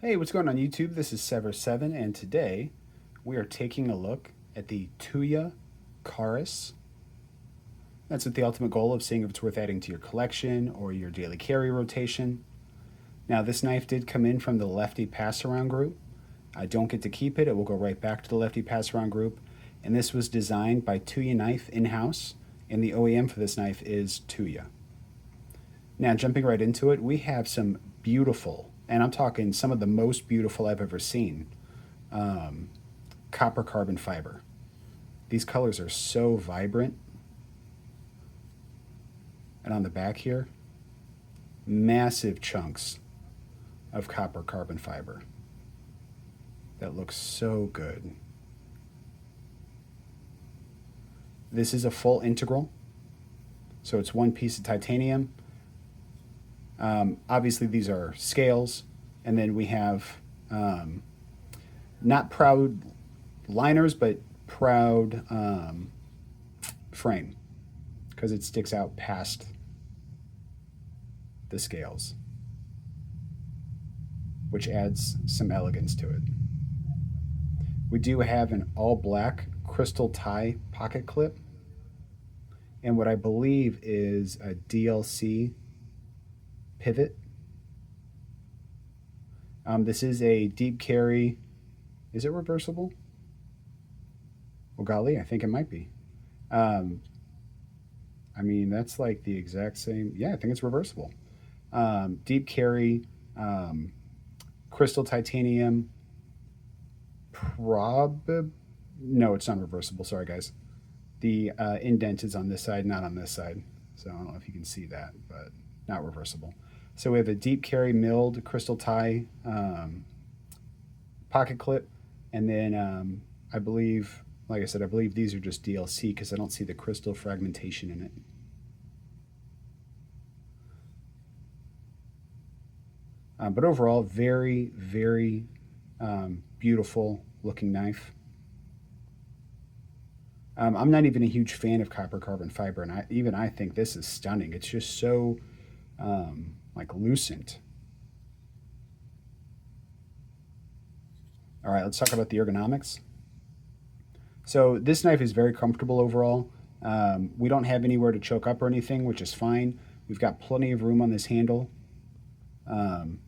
Hey, what's going on YouTube? This is Sever7, and today we are taking a look at the Tuya Kharis. That's with the ultimate goal of seeing if it's worth adding to your collection or your daily carry rotation. Now, this knife did come in from the Lefty Pass Around group. I don't get to keep it. It will go right back to the Lefty Pass Around group. And this was designed by Tuya Knife in-house, and the OEM for this knife is Tuya. Now, jumping right into it, we have some beautiful, and I'm talking some of the most beautiful I've ever seen, copper carbon fiber. These colors are so vibrant. And on the back here, massive chunks of copper carbon fiber. That looks so good. This is a full integral, so it's one piece of titanium. Obviously, these are scales, and then we have not proud liners, but proud frame, because it sticks out past the scales, which adds some elegance to it. We do have an all black crystal tie pocket clip, and what I believe is a DLC pivot. This is a deep carry. Is it reversible? Well, golly, I think it might be. I mean, that's like the exact same. Yeah, I think it's reversible. Deep carry, crystal titanium. No, it's not reversible. Sorry, guys. The indent is on this side, not on this side. So I don't know if you can see that, but not reversible. So we have a deep carry milled crystal tie pocket clip, and then I believe, like I said, I believe these are just DLC because I don't see the crystal fragmentation in it. But overall, very, very beautiful looking knife. I'm not even a huge fan of copper carbon fiber, and I think this is stunning. It's just so like lucent. All right, let's talk about the ergonomics. So this knife is very comfortable overall. We don't have anywhere to choke up or anything, which is fine. We've got plenty of room on this handle. You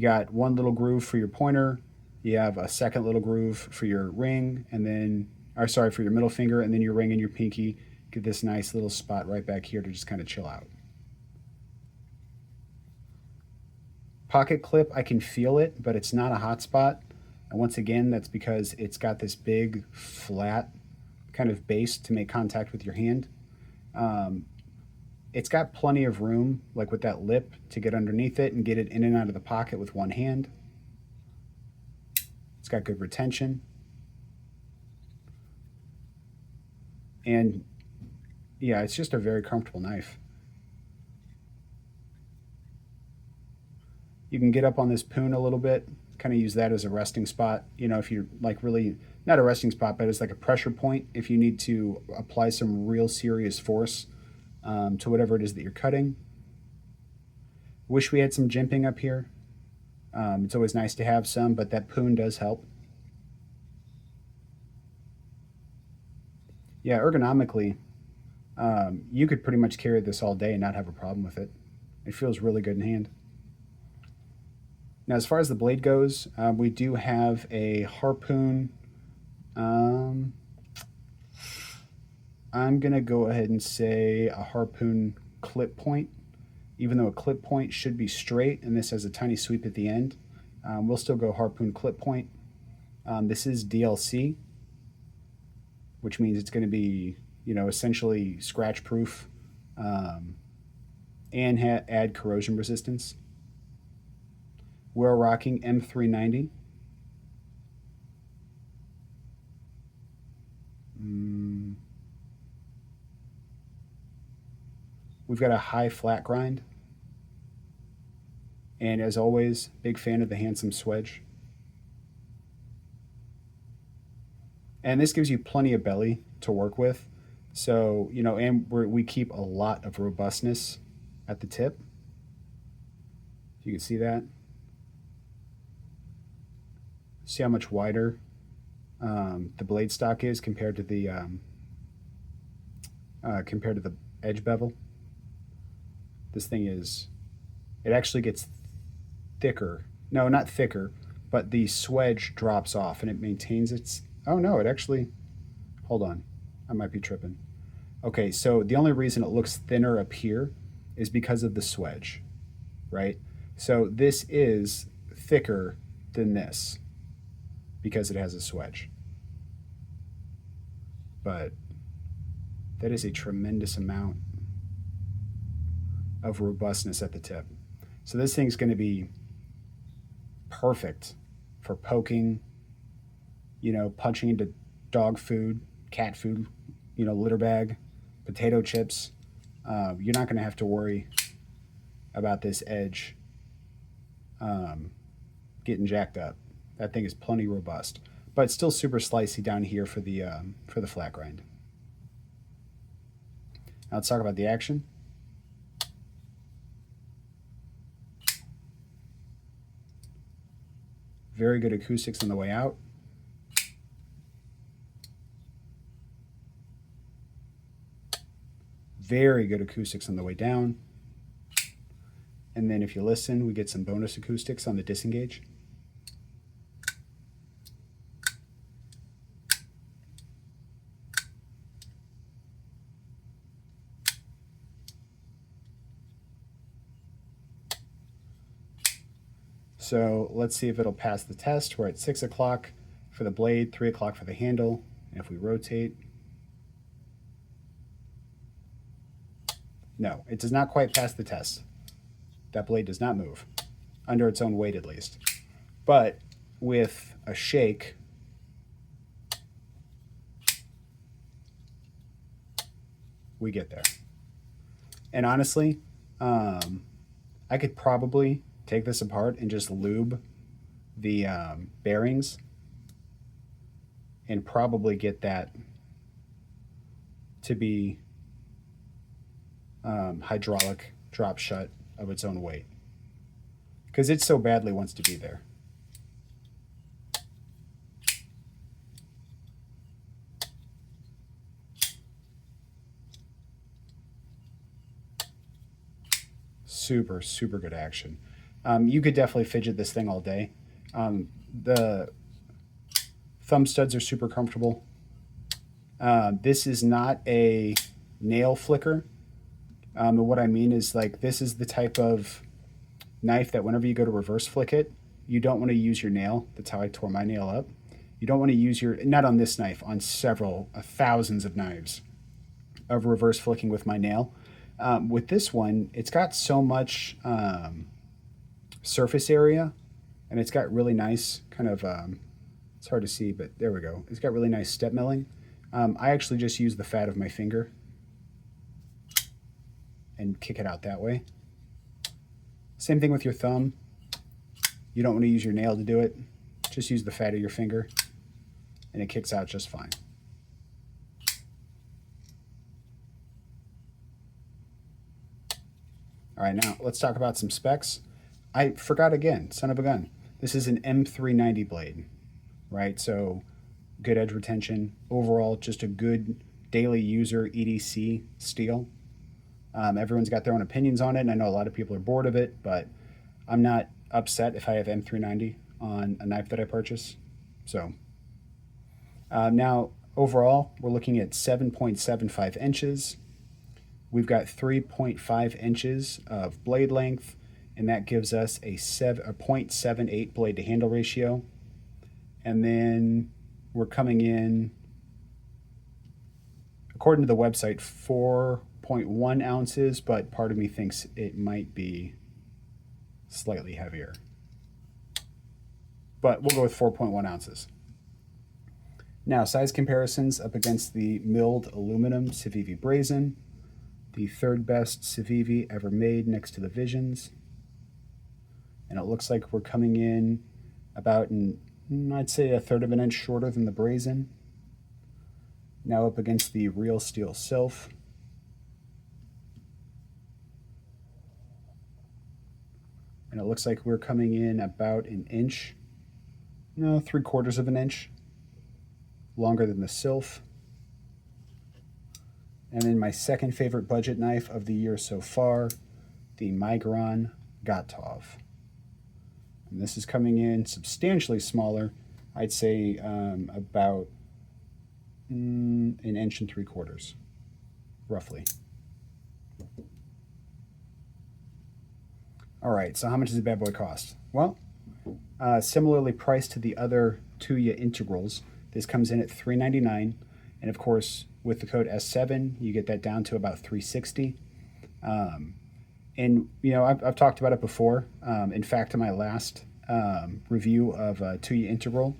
got one little groove for your pointer. You have a second little groove for your ring, and then, or sorry, for your middle finger, and then your ring and your pinky. Get this nice little spot right back here to just kind of chill out. Pocket clip, I can feel it, but it's not a hot spot. And once again, that's because it's got this big, flat kind of base to make contact with your hand. It's got plenty of room, like with that lip, to get underneath it and get it in and out of the pocket with one hand. It's got good retention. And yeah, it's just a very comfortable knife. You can get up on this poon a little bit, kind of use that as a resting spot. You know, if you're like really, not a resting spot, but it's like a pressure point if you need to apply some real serious force to whatever it is that you're cutting. Wish we had some jimping up here. It's always nice to have some, but that poon does help. Yeah, ergonomically, you could pretty much carry this all day and not have a problem with it. It feels really good in hand. Now, as far as the blade goes, we do have a harpoon. I'm going to go ahead and say a harpoon clip point, even though a clip point should be straight and this has a tiny sweep at the end. We'll still go harpoon clip point. This is DLC, which means it's going to be, you know, essentially scratch proof and add corrosion resistance. We're rocking M390. We've got a high flat grind. And as always, big fan of the handsome swedge. And this gives you plenty of belly to work with. So, you know, and we keep a lot of robustness at the tip. If you can see that. See how much wider the blade stock is compared to the edge bevel. This thing is, it actually gets thicker. No, not thicker, but the swedge drops off and it maintains its, oh no, it actually, hold on, I might be tripping. Okay, so the only reason it looks thinner up here is because of the swedge, right? So this is thicker than this because it has a swedge. But that is a tremendous amount of robustness at the tip. So this thing's going to be perfect for poking, you know, punching into dog food, cat food, you know, litter bag, potato chips. You're not going to have to worry about this edge getting jacked up. That thing is plenty robust, but still super slicey down here for the flat grind. Now let's talk about the action. Very good acoustics on the way out. Very good acoustics on the way down. And then if you listen, we get some bonus acoustics on the disengage. So let's see if it'll pass the test. We're at 6 o'clock for the blade, 3 o'clock for the handle. And if we rotate, no, it does not quite pass the test. That blade does not move, under its own weight at least. But with a shake, we get there. And honestly, I could probably take this apart and just lube the bearings and probably get that to be hydraulic drop shut of its own weight, because it so badly wants to be there. Super, super good action. You could definitely fidget this thing all day. The thumb studs are super comfortable. This is not a nail flicker. What I mean is, like, this is the type of knife that whenever you go to reverse flick it, you don't want to use your nail. That's how I tore my nail up. You don't want to use your, not on this knife, on several, thousands of knives of reverse flicking with my nail. With this one, it's got so much surface area, and it's got really nice kind of, it's hard to see, but there we go. It's got really nice step milling. I actually just use the fat of my finger and kick it out that way. Same thing with your thumb. You don't want to use your nail to do it. Just use the fat of your finger, and it kicks out just fine. All right, now let's talk about some specs. I forgot again, son of a gun. This is an M390 blade, right? So good edge retention. Overall, just a good daily user EDC steel. Everyone's got their own opinions on it, and I know a lot of people are bored of it, but I'm not upset if I have M390 on a knife that I purchase. So now, overall, we're looking at 7.75 inches. We've got 3.5 inches of blade length, and that gives us a 0.78 blade to handle ratio. And then we're coming in, according to the website, 4.1 ounces, but part of me thinks it might be slightly heavier. But we'll go with 4.1 ounces. Now, size comparisons up against the milled aluminum Civivi Brazen, the third best Civivi ever made next to the Visions. And it looks like we're coming in about, I'd say, a third of an inch shorter than the Brazen. Now up against the Real Steel Sylph. And it looks like we're coming in about an inch no, 3/4 of an inch longer than the Sylph. And then my second favorite budget knife of the year so far, the Migron Gotov. And this is coming in substantially smaller. I'd say about an inch and 3/4, roughly. All right, so how much does the bad boy cost? Well, similarly priced to the other Tuya integrals, this comes in at $399, and of course, with the code S7, you get that down to about $360. And you know, I've talked about it before. In fact, in my last review of Tuya integral,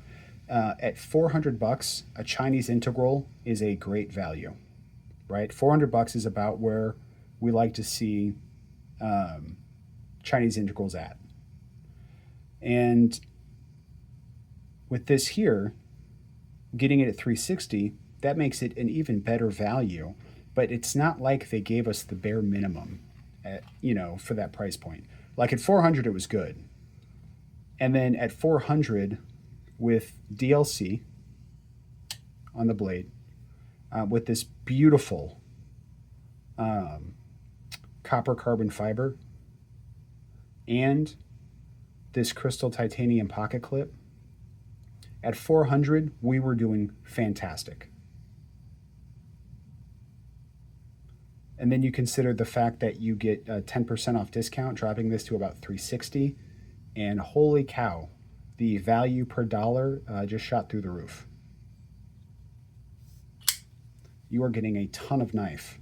at $400, a Chinese integral is a great value, right? $400 is about where we like to see Chinese integrals at. And with this here, getting it at $360, that makes it an even better value. But it's not like they gave us the bare minimum, at, you know, for that price point. Like at $400, it was good. And then at $400, with DLC on the blade, with this beautiful copper carbon fiber and this crystal titanium pocket clip, at $400, we were doing fantastic. And then you consider the fact that you get a 10% off discount, dropping this to about $360. And holy cow, the value per dollar just shot through the roof. You are getting a ton of knife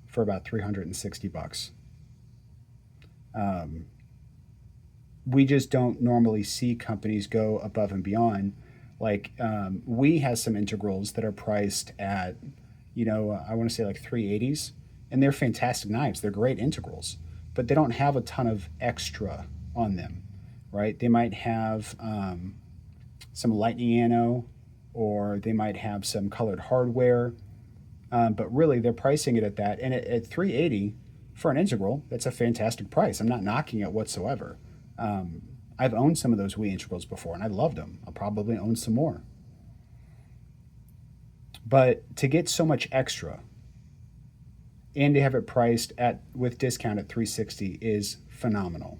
for about $360. We just don't normally see companies go above and beyond. Like we has some integrals that are priced at, you know, I want to say like 380s, and they're fantastic knives. They're great integrals, but they don't have a ton of extra on them, right? They might have some lightning anno, or they might have some colored hardware, but really they're pricing it at that. And at 380 for an integral, that's a fantastic price. I'm not knocking it whatsoever. I've owned some of those Wii integrals before, and I loved them. I'll probably own some more. But to get so much extra and to have it priced at with discount at $360 is phenomenal.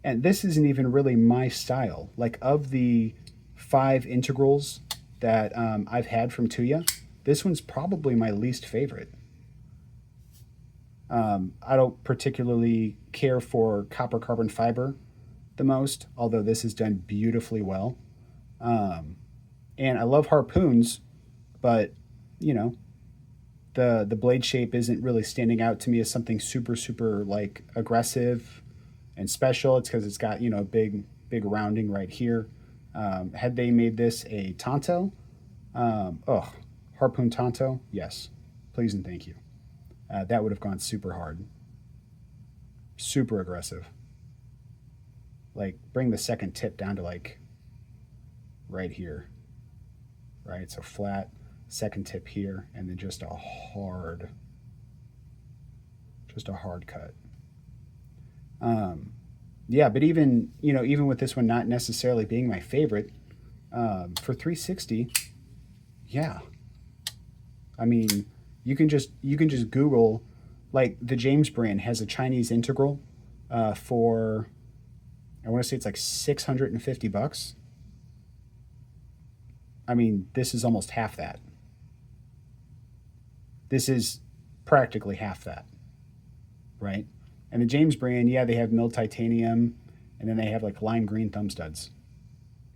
And this isn't even really my style. Like of the 5 integrals that I've had from Tuya, this one's probably my least favorite. I don't particularly care for copper carbon fiber the most, although this is done beautifully well. And I love harpoons, but you know, the blade shape isn't really standing out to me as something super like aggressive and special. It's because it's got, you know, big rounding right here. Had they made this a Tonto, harpoon Tonto, yes, please and thank you. That would have gone super hard, super aggressive. Like bring the second tip down to like right here, right? So flat, second tip here, and then just a hard cut. Yeah, but even, you know, even with this one not necessarily being my favorite, for 360, yeah. I mean, you can just Google, like the James brand has a Chinese integral for, I want to say it's like $650. I mean, this is almost half that. This is practically half that, right? And the James brand, yeah, they have milled titanium, and then they have like lime green thumb studs,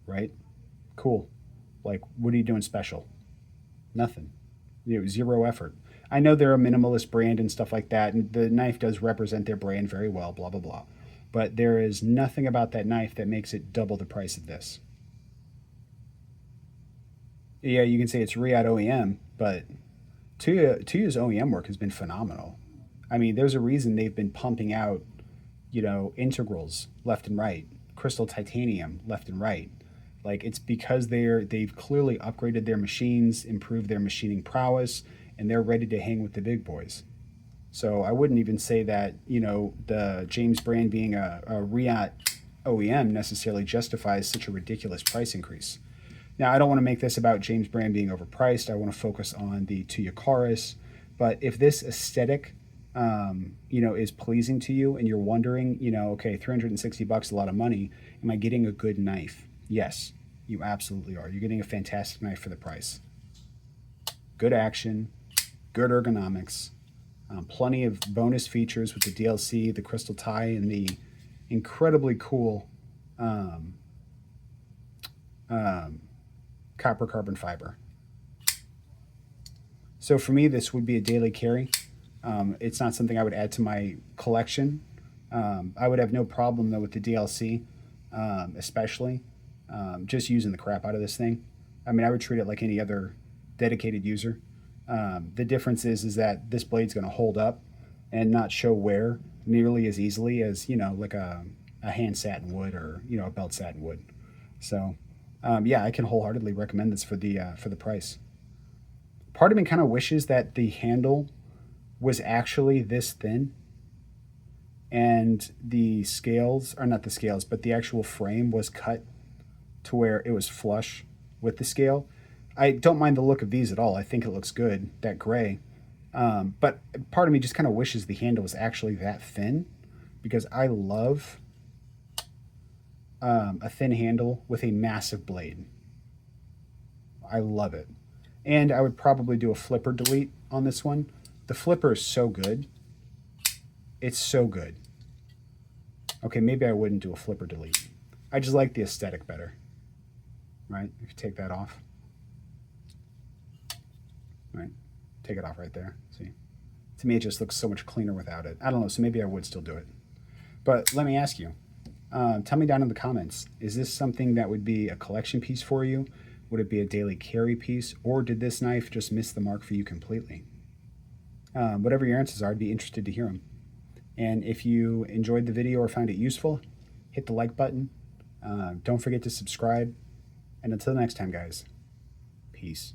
right? Cool. Like, what are you doing special? Nothing. You know, zero effort. I know they're a minimalist brand and stuff like that, and the knife does represent their brand very well, blah, blah, blah. But there is nothing about that knife that makes it double the price of this. Yeah, you can say it's Riyadh OEM, but Tuya's OEM work has been phenomenal. I mean, there's a reason they've been pumping out, you know, integrals left and right, crystal titanium left and right. Like it's because they've clearly upgraded their machines, improved their machining prowess, and they're ready to hang with the big boys. So I wouldn't even say that, you know, the James brand being a Riyadh OEM necessarily justifies such a ridiculous price increase. Now, I don't want to make this about James Brand being overpriced. I want to focus on the Tuya Kharis. But if this aesthetic, is pleasing to you and you're wondering, okay, $360 a lot of money. Am I getting a good knife? Yes, you absolutely are. You're getting a fantastic knife for the price. Good action, good ergonomics, plenty of bonus features with the DLC, the crystal tie, and the incredibly cool copper carbon fiber. So for me, this would be a daily carry. It's not something I would add to my collection. I would have no problem though with the DLC, especially just using the crap out of this thing. I mean, I would treat it like any other dedicated user. The difference is that this blade's going to hold up and not show wear nearly as easily as like a hand satin wood or a belt satin wood. So yeah, I can wholeheartedly recommend this for the price. Part of me kind of wishes that the handle was actually this thin and the scales, or not the scales, but the actual frame was cut to where it was flush with the scale. I don't mind the look of these at all. I think it looks good, that gray. But part of me just kind of wishes the handle was actually that thin, because I love a thin handle with a massive blade. I love it. And I would probably do a flipper delete on this one. The flipper is so good. It's so good. Okay, maybe I wouldn't do a flipper delete. I just like the aesthetic better. Right? If you take that off. Right? Take it off right there. See? To me, it just looks so much cleaner without it. I don't know, so maybe I would still do it. But let me ask you. Tell me down in the comments, is this something that would be a collection piece for you? Would it be a daily carry piece? Or did this knife just miss the mark for you completely? Whatever your answers are, I'd be interested to hear them. And if you enjoyed the video or found it useful, hit the like button. Don't forget to subscribe. And until next time, guys, peace.